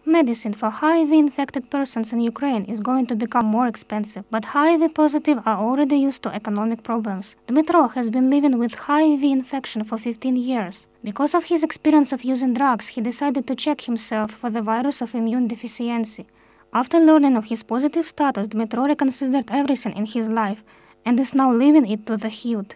medicine for HIV-infected persons in Ukraine is going to become more expensive, but HIV-positive are already used to economic problems. Dmytro has been living with HIV infection for 15 years. Because of his experience of using drugs, he decided to check himself for the virus of immune deficiency. After learning of his positive status, Dmytro reconsidered everything in his life and is now living it to the hilt.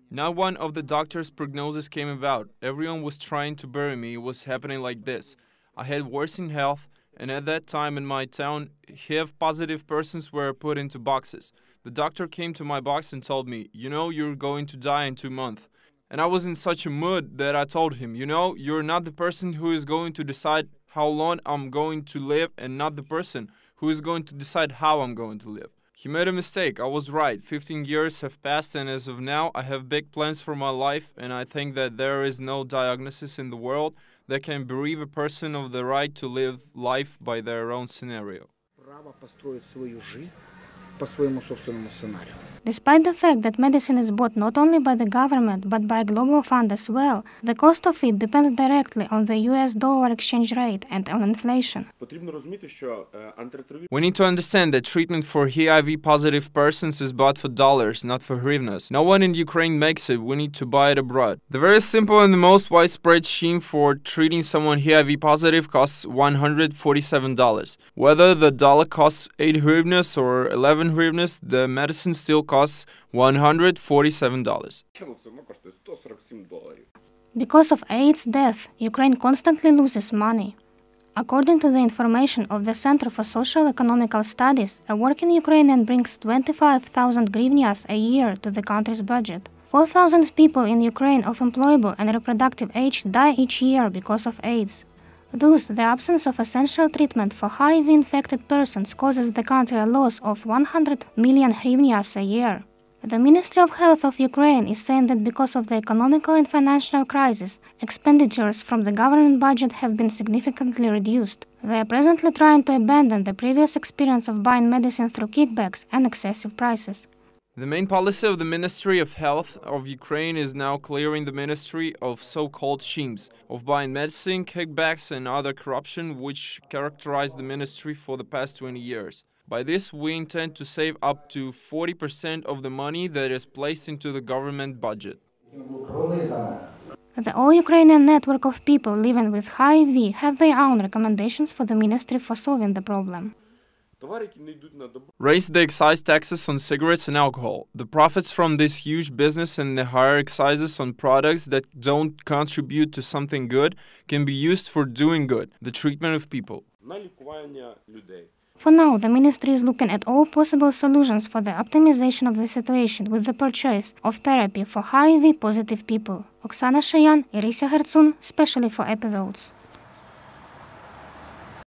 Not one of the doctor's prognosis came about. Everyone was trying to bury me. It was happening like this. I had worsening health, and at that time in my town, HIV-positive persons were put into boxes. The doctor came to my box and told me, you know, you're going to die in 2 months. And I was in such a mood that I told him, you know, you're not the person who is going to decide how long I'm going to live and not the person who is going to decide how I'm going to live. He made a mistake. I was right. 15 years have passed, and as of now, I have big plans for my life, and I think that there is no diagnosis in the world that can bereave a person of the right to live life by their own scenario. Despite the fact that medicine is bought not only by the government but by a global fund as well, the cost of it depends directly on the US dollar exchange rate and on inflation. We need to understand that treatment for HIV-positive persons is bought for dollars, not for hryvnias. No one in Ukraine makes it. We need to buy it abroad. The very simple and the most widespread scheme for treating someone HIV-positive costs $147. Whether the dollar costs 8 hryvnias or 11 hryvnias, the medicine still costs $147. Because of AIDS death, Ukraine constantly loses money. According to the information of the Center for Social Economical Studies, a working Ukrainian brings 25,000 hryvnias a year to the country's budget. 4,000 people in Ukraine of employable and reproductive age die each year because of AIDS. Thus, the absence of essential treatment for HIV-infected persons causes the country a loss of 100 million hryvnias a year. The Ministry of Health of Ukraine is saying that because of the economical and financial crisis, expenditures from the government budget have been significantly reduced. They are presently trying to abandon the previous experience of buying medicine through kickbacks and excessive prices. The main policy of the Ministry of Health of Ukraine is now clearing the ministry of so-called schemes of buying medicine, kickbacks, and other corruption which characterized the ministry for the past 20 years. By this, we intend to save up to 40% of the money that is placed into the government budget. The all-Ukrainian network of people living with HIV have their own recommendations for the ministry for solving the problem. Raise the excise taxes on cigarettes and alcohol. The profits from this huge business and the higher excises on products that don't contribute to something good can be used for doing good, the treatment of people. For now, the ministry is looking at all possible solutions for the optimization of the situation with the purchase of therapy for HIV-positive people. Oksana, Shyian, Irysya, Ghertzun, specially for episodes.